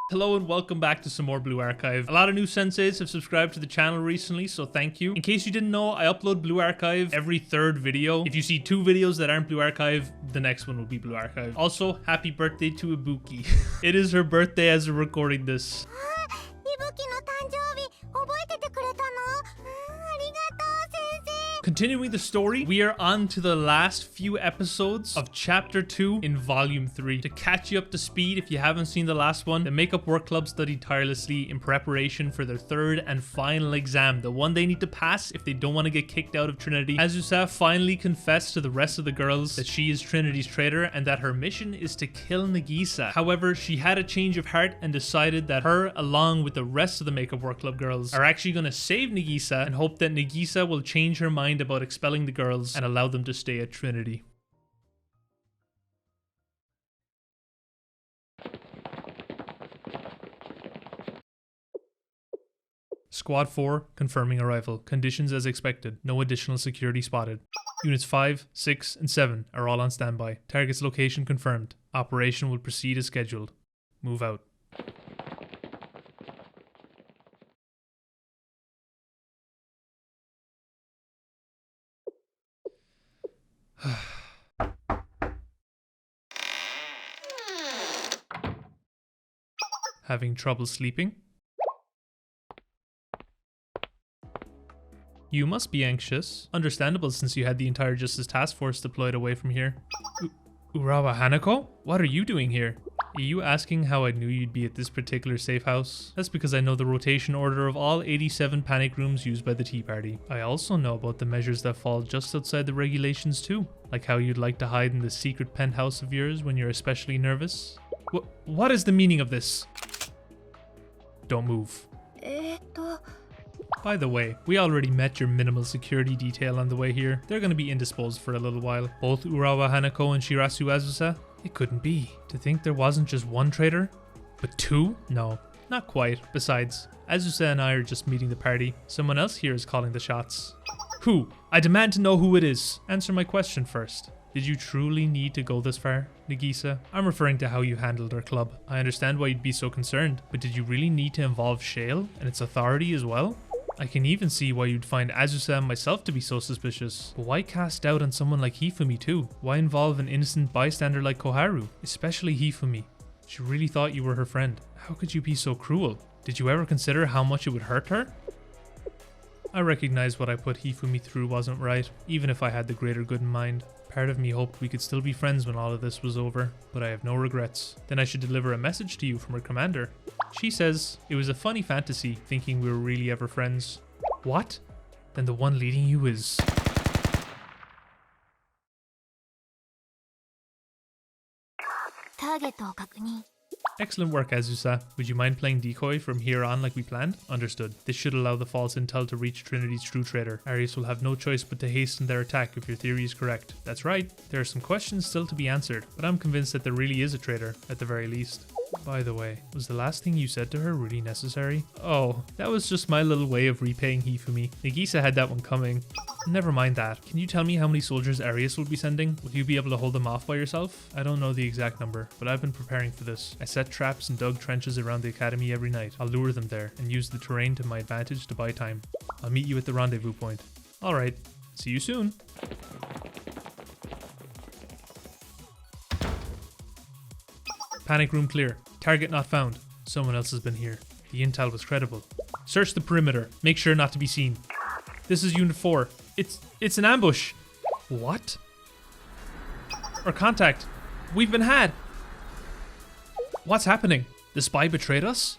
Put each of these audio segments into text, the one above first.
Hello and welcome back to some more Blue Archive. A lot of new senseis have subscribed to the channel recently, so thank you. In case you didn't know, I upload Blue Archive every third video. If you see 2 videos that aren't Blue Archive, the next one will be Blue Archive. Also, happy birthday to Ibuki. It is her birthday as we're recording this. Continuing the story, we are on to the last few episodes of Chapter 2 in Volume 3. To catch you up to speed, if you haven't seen the last one, the Makeup Work Club studied tirelessly in preparation for their third and final exam, the one they need to pass if they don't want to get kicked out of Trinity. Azusa finally confessed to the rest of the girls that she is Trinity's traitor and that her mission is to kill Nagisa. However, she had a change of heart and decided that her, along with the rest of the Makeup Work Club girls, are actually going to save Nagisa and hope that Nagisa will change her mind about expelling the girls and allow them to stay at Trinity. Squad 4 confirming arrival. Conditions as expected. No additional security spotted. Units 5, 6, and 7 are all on standby. Target's location confirmed. Operation will proceed as scheduled. Move out. Having trouble sleeping? You must be anxious. Understandable since you had the entire Justice Task Force deployed away from here. Urawa Hanako? What are you doing here? Are you asking how I knew you'd be at this particular safe house? That's because I know the rotation order of all 87 panic rooms used by the Tea Party. I also know about the measures that fall just outside the regulations too. Like how you'd like to hide in the secret penthouse of yours when you're especially nervous. What is the meaning of this? Don't move. By the way, we already met your minimal security detail on the way here. They're going to be indisposed for a little while. Both Urawa Hanako and Shirasu Azusa? It couldn't be. To think there wasn't just one traitor? But 2? No, not quite. Besides, Azusa and I are just meeting the party. Someone else here is calling the shots. Who? I demand to know who it is. Answer my question first. Did you truly need to go this far, Nagisa? I'm referring to how you handled our club. I understand why you'd be so concerned, but did you really need to involve Shale and its authority as well? I can even see why you'd find Azusa and myself to be so suspicious. But why cast doubt on someone like Hifumi too? Why involve an innocent bystander like Koharu? Especially Hifumi. She really thought you were her friend. How could you be so cruel? Did you ever consider how much it would hurt her? I recognize what I put Hifumi through wasn't right, even if I had the greater good in mind. Part of me hoped we could still be friends when all of this was over, but I have no regrets. Then I should deliver a message to you from her commander. She says, it was a funny fantasy thinking we were really ever friends. What? Then the one leading you is... Excellent work, Azusa. Would you mind playing decoy from here on like we planned? Understood. This should allow the false intel to reach Trinity's true traitor. Arius will have no choice but to hasten their attack if your theory is correct. That's right. There are some questions still to be answered, but I'm convinced that there really is a traitor, at the very least. By the way, was the last thing you said to her really necessary? Oh, that was just my little way of repaying Hifumi. Nagisa had that one coming. Never mind that. Can you tell me how many soldiers Arius will be sending? Will you be able to hold them off by yourself? I don't know the exact number, but I've been preparing for this. I set traps and dug trenches around the academy every night. I'll lure them there and use the terrain to my advantage to buy time. I'll meet you at the rendezvous point. Alright, see you soon. Panic room clear. Target not found. Someone else has been here. The intel was credible. Search the perimeter. Make sure not to be seen. This is Unit 4. It's an ambush. What? Our contact. We've been had. What's happening? The spy betrayed us?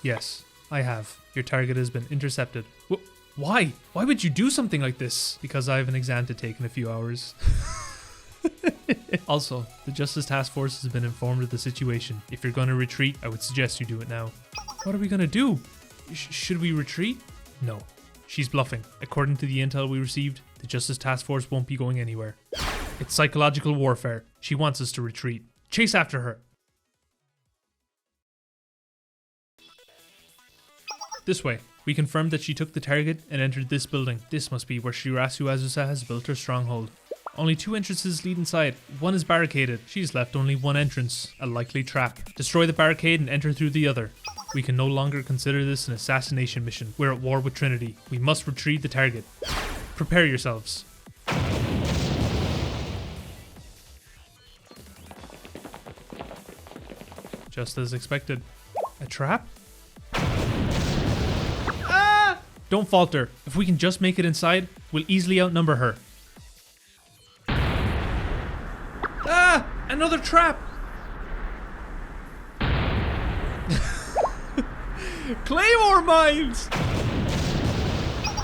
Yes, I have. Your target has been intercepted. Why? Why would you do something like this? Because I have an exam to take in a few hours. Also, the Justice Task Force has been informed of the situation. If you're going to retreat, I would suggest you do it now. What are we going to do? Should we retreat? No. She's bluffing. According to the intel we received, the Justice Task Force won't be going anywhere. It's psychological warfare. She wants us to retreat. Chase after her. This way. We confirmed that she took the target and entered this building. This must be where Shirasu Azusa has built her stronghold. Only 2 entrances lead inside. One is barricaded. She's left only one entrance, a likely trap. Destroy the barricade and enter through the other. We can no longer consider this an assassination mission. We're at war with Trinity. We must retrieve the target. Prepare yourselves. Just as expected. A trap? Ah! Don't falter. If we can just make it inside, we'll easily outnumber her. Ah! Another trap! Claymore mines!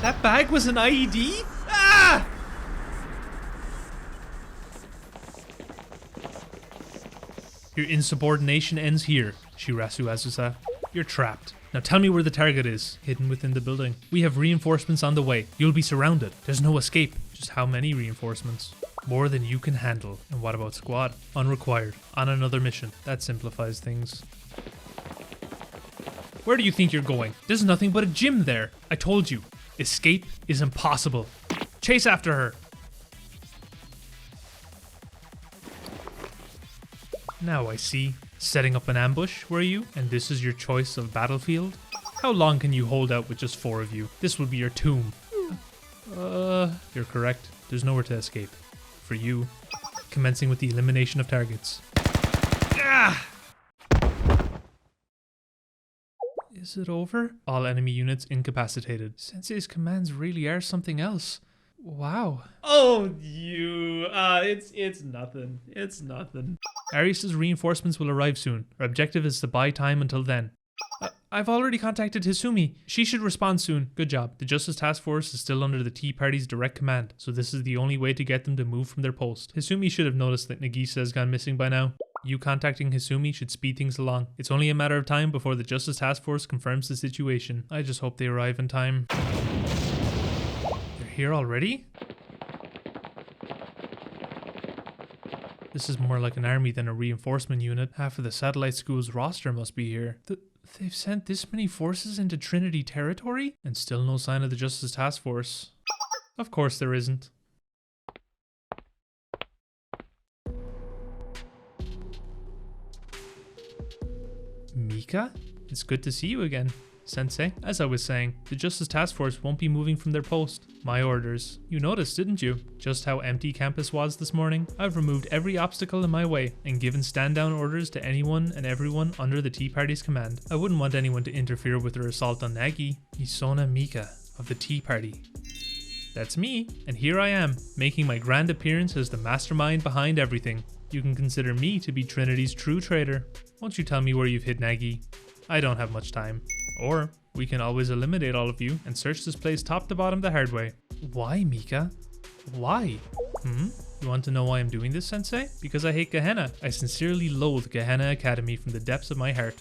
That bag was an IED? Ah! Your insubordination ends here, Shirasu Azusa. You're trapped. Now tell me where the target is. Hidden within the building. We have reinforcements on the way. You'll be surrounded. There's no escape. Just how many reinforcements? More than you can handle. And what about squad? Unrequired. On another mission. That simplifies things. Where do you think you're going? There's nothing but a gym there. I told you. Escape is impossible. Chase after her. Now I see. Setting up an ambush, were you? And this is your choice of battlefield? How long can you hold out with just 4 of you? This will be your tomb. You're correct. There's nowhere to escape. For you. Commencing with the elimination of targets. Ah! Is it over? All enemy units incapacitated. Sensei's commands really are something else. Wow. Oh, you. It's nothing. It's nothing. Arius' reinforcements will arrive soon. Our objective is to buy time until then. I've already contacted Hisumi. She should respond soon. Good job. The Justice Task Force is still under the Tea Party's direct command, so this is the only way to get them to move from their post. Hisumi should have noticed that Nagisa has gone missing by now. You contacting Hisumi should speed things along. It's only a matter of time before the Justice Task Force confirms the situation. I just hope they arrive in time. They're here already? This is more like an army than a reinforcement unit. Half of the satellite school's roster must be here. They've sent this many forces into Trinity territory? And still no sign of the Justice Task Force. Of course there isn't. Mika? It's good to see you again, Sensei. As I was saying, the Justice Task Force won't be moving from their post. My orders. You noticed, didn't you? Just how empty campus was this morning? I've removed every obstacle in my way and given stand-down orders to anyone and everyone under the Tea Party's command. I wouldn't want anyone to interfere with their assault on Nagi. Misono Mika of the Tea Party. That's me, and here I am, making my grand appearance as the mastermind behind everything. You can consider me to be Trinity's true traitor. Won't you tell me where you've hid Nagi? I don't have much time. Or we can always eliminate all of you and search this place top to bottom the hard way. Why, Mika? Why? You want to know why I'm doing this, Sensei? Because I hate Gehenna. I sincerely loathe Gehenna Academy from the depths of my heart.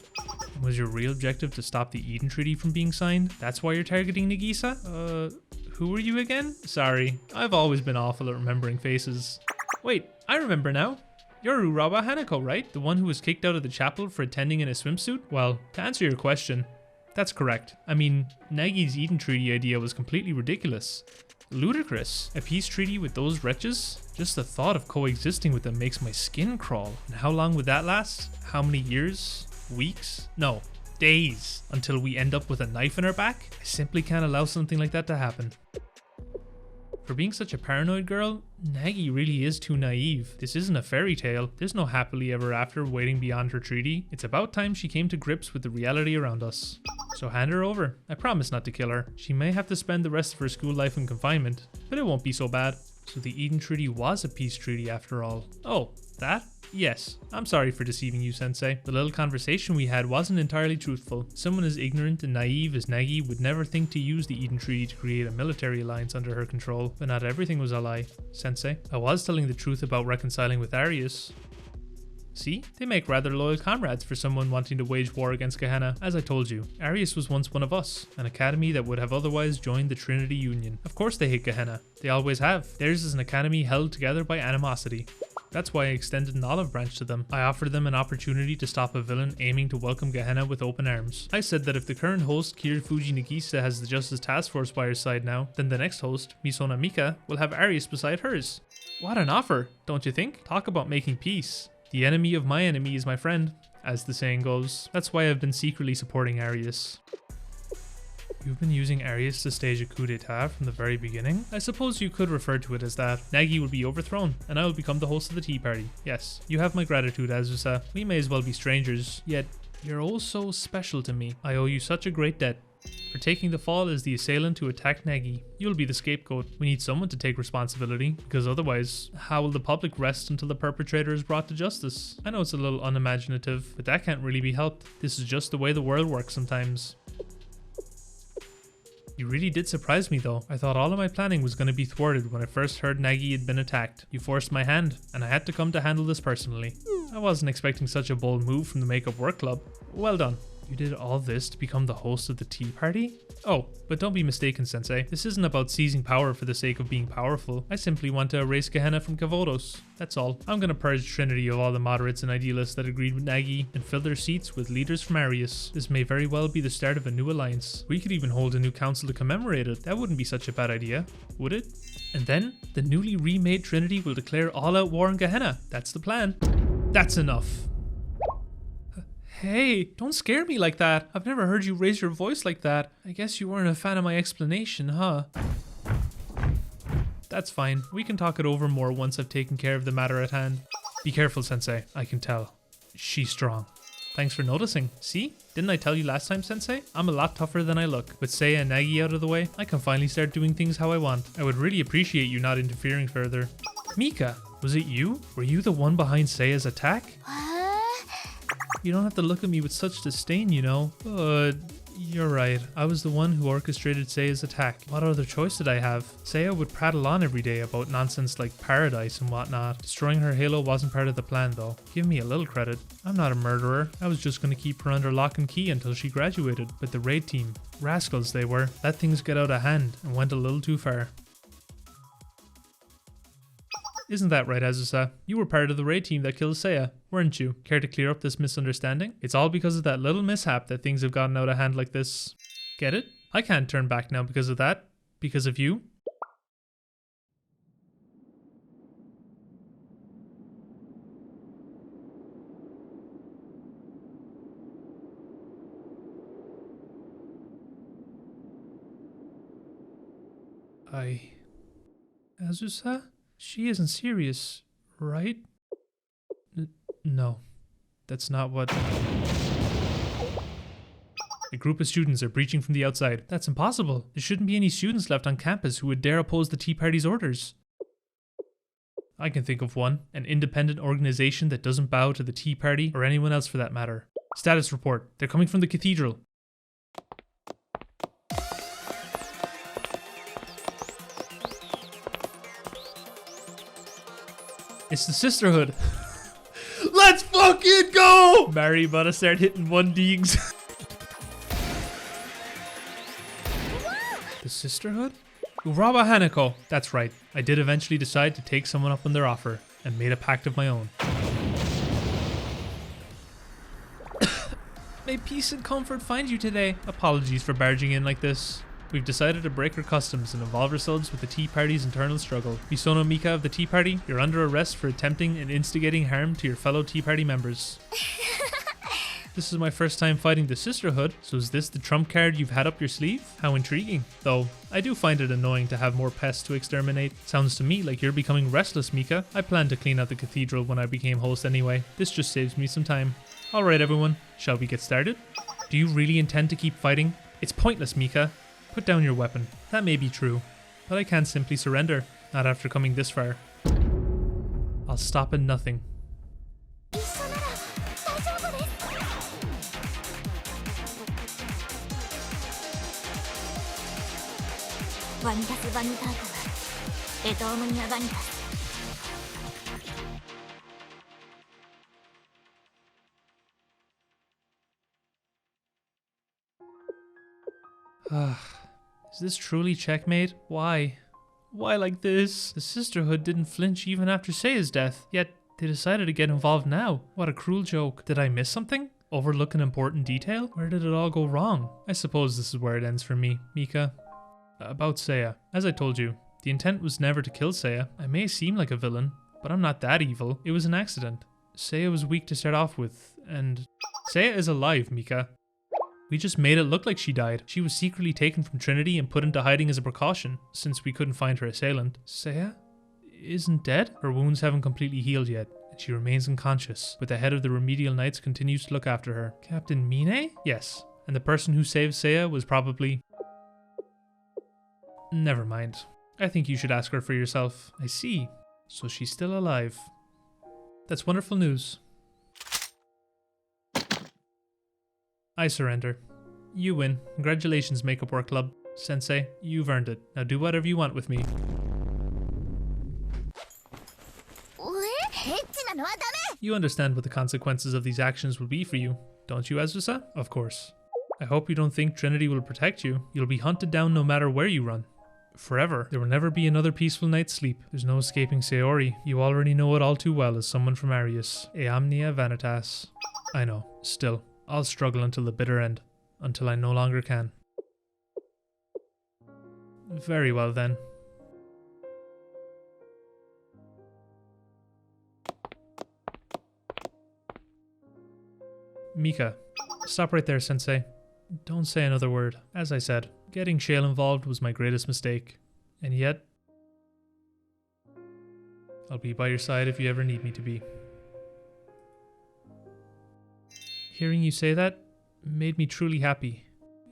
Was your real objective to stop the Eden Treaty from being signed? That's why you're targeting Nagisa? Who are you again? Sorry, I've always been awful at remembering faces. Wait, I remember now. You're Urawa Hanako, right? The one who was kicked out of the chapel for attending in a swimsuit? Well, to answer your question, that's correct. I mean, Nagi's Eden Treaty idea was completely ridiculous. Ludicrous. A peace treaty with those wretches? Just the thought of coexisting with them makes my skin crawl. And how long would that last? How many years? Weeks? No, days. Until we end up with a knife in our back? I simply can't allow something like that to happen. For being such a paranoid girl, Nagi really is too naive. This isn't a fairy tale. There's no happily ever after waiting beyond her treaty. It's about time she came to grips with the reality around us. So hand her over. I promise not to kill her. She may have to spend the rest of her school life in confinement, but it won't be so bad. So the Eden Treaty was a peace treaty after all. Oh, that? Yes, I'm sorry for deceiving you, Sensei. The little conversation we had wasn't entirely truthful. Someone as ignorant and naive as Nagi would never think to use the Eden Treaty to create a military alliance under her control. But not everything was a lie, Sensei. I was telling the truth about reconciling with Arius. See? They make rather loyal comrades for someone wanting to wage war against Gehenna. As I told you, Arius was once one of us, an academy that would have otherwise joined the Trinity Union. Of course they hate Gehenna. They always have. Theirs is an academy held together by animosity. That's why I extended an olive branch to them. I offered them an opportunity to stop a villain aiming to welcome Gehenna with open arms. I said that if the current host, Kiritsuji Nagisa, has the Justice Task Force by her side now, then the next host, Misono Mika, will have Arius beside hers. What an offer, don't you think? Talk about making peace. The enemy of my enemy is my friend, as the saying goes. That's why I've been secretly supporting Arius. You've been using Arius to stage a coup d'etat from the very beginning? I suppose you could refer to it as that. Nagi will be overthrown, and I will become the host of the tea party. Yes, you have my gratitude, Azusa. We may as well be strangers, yet you're oh so special to me. I owe you such a great debt. For taking the fall as the assailant to attack Nagi. You'll be the scapegoat. We need someone to take responsibility, because otherwise, how will the public rest until the perpetrator is brought to justice? I know it's a little unimaginative, but that can't really be helped. This is just the way the world works sometimes. You really did surprise me though. I thought all of my planning was going to be thwarted when I first heard Nagi had been attacked. You forced my hand, and I had to come to handle this personally. I wasn't expecting such a bold move from the Makeup Work Club. Well done. You did all this to become the host of the tea party? Oh, but don't be mistaken, Sensei. This isn't about seizing power for the sake of being powerful. I simply want to erase Gehenna from Kavodos. That's all. I'm gonna purge Trinity of all the moderates and idealists that agreed with Nagi and fill their seats with leaders from Arius. This may very well be the start of a new alliance. We could even hold a new council to commemorate it. That wouldn't be such a bad idea, would it? And then, the newly remade Trinity will declare all-out war on Gehenna. That's the plan. That's enough. Hey, don't scare me like that. I've never heard you raise your voice like that. I guess you weren't a fan of my explanation, huh? That's fine. We can talk it over more once I've taken care of the matter at hand. Be careful, Sensei. I can tell. She's strong. Thanks for noticing. See? Didn't I tell you last time, Sensei? I'm a lot tougher than I look. With Seiya and Nagi out of the way, I can finally start doing things how I want. I would really appreciate you not interfering further. Mika, was it you? Were you the one behind Seiya's attack? You don't have to look at me with such disdain, you know. You're right. I was the one who orchestrated Seiya's attack. What other choice did I have? Seiya would prattle on every day about nonsense like paradise and whatnot. Destroying her halo wasn't part of the plan though. Give me a little credit. I'm not a murderer. I was just going to keep her under lock and key until she graduated. But the raid team, rascals they were, let things get out of hand and went a little too far. Isn't that right, Azusa? You were part of the raid team that killed Seiya, weren't you? Care to clear up this misunderstanding? It's all because of that little mishap that things have gotten out of hand like this. Get it? I can't turn back now because of that. Because of you. Azusa? She isn't serious, right? No, that's not what... A group of students are breaching from the outside. That's impossible. There shouldn't be any students left on campus who would dare oppose the Tea Party's orders. I can think of one. An independent organization that doesn't bow to the Tea Party or anyone else for that matter. Status report. They're coming from the cathedral. It's the Sisterhood. Let's fucking go! Mari about to start hitting 1Ds. The Sisterhood? Urawa Hanako. That's right. I did eventually decide to take someone up on their offer and made a pact of my own. May peace and comfort find you today. Apologies for barging in like this. We've decided to break our customs and involve ourselves with the Tea Party's internal struggle. Misono Mika of the Tea Party, you're under arrest for attempting and instigating harm to your fellow Tea Party members. This is my first time fighting the Sisterhood, so is this the trump card you've had up your sleeve? How intriguing. Though, I do find it annoying to have more pests to exterminate. Sounds to me like you're becoming restless, Mika. I planned to clean out the cathedral when I became host anyway. This just saves me some time. Alright everyone, shall we get started? Do you really intend to keep fighting? It's pointless, Mika. Put down your weapon. That may be true, but I can't simply surrender, not after coming this far. I'll stop at nothing. Is this truly checkmate? Why? Why like this? The Sisterhood didn't flinch even after Seiya's death. Yet, They decided to get involved now. What a cruel joke. Did I miss something? Overlook an important detail? Where did it all go wrong? I suppose this is where it ends for me, Mika. About Seiya. As I told you, the intent was never to kill Seiya. I may seem like a villain, but I'm not that evil. It was an accident. Seiya was weak to start off with, and... Seiya is alive, Mika. We just made it look like she died. She was secretly taken from Trinity and put into hiding as a precaution, since we couldn't find her assailant. Seiya isn't dead? Her wounds haven't completely healed yet, and she remains unconscious, but the head of the Remedial Knights continues to look after her. Captain Mine? Yes, and the person who saved Seiya was probably... Never mind. I think you should ask her for yourself. I see. So she's still alive. That's wonderful news. I surrender. You win. Congratulations, Makeup Work Club. Sensei, you've earned it. Now do whatever you want with me. You understand what the consequences of these actions will be for you, don't you, Azusa? Of course. I hope you don't think Trinity will protect you. You'll be hunted down no matter where you run. Forever. There will never be another peaceful night's sleep. There's no escaping Sayori. You already know it all too well as someone from Arius. Eamnia vanitas. I know. Still, I'll struggle until the bitter end. Until I no longer can. Very well then. Mika. Stop right there, Sensei. Don't say another word. As I said, getting Shale involved was my greatest mistake. And yet, I'll be by your side if you ever need me to be. Hearing you say that made me truly happy.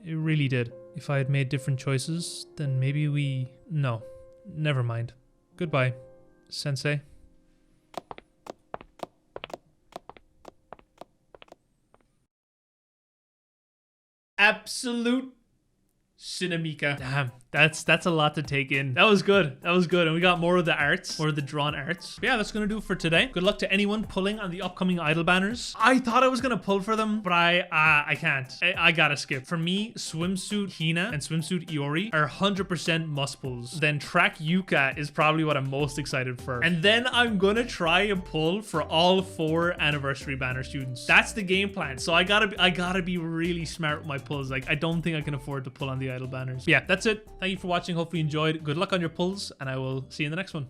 It really did. If I had made different choices, then maybe we... No, never mind. Goodbye, Sensei. Absolute Cinemika. Damn, that's a lot to take in. That was good. That was good. And we got more of the arts, more of the drawn arts. But yeah, that's gonna do it for today. Good luck to anyone pulling on the upcoming idol banners. I thought I was gonna pull for them, but I can't. I gotta skip. For me, swimsuit Hina and swimsuit Iori are 100% must pulls. Then track Yuka is probably what I'm most excited for. And then I'm gonna try and pull for all 4 anniversary banner students. That's the game plan. So I gotta be really smart with my pulls. Like, I don't think I can afford to pull on the idol banners. But yeah, that's it. Thank you for watching. Hopefully you enjoyed. Good luck on your pulls, and I will see you in the next one.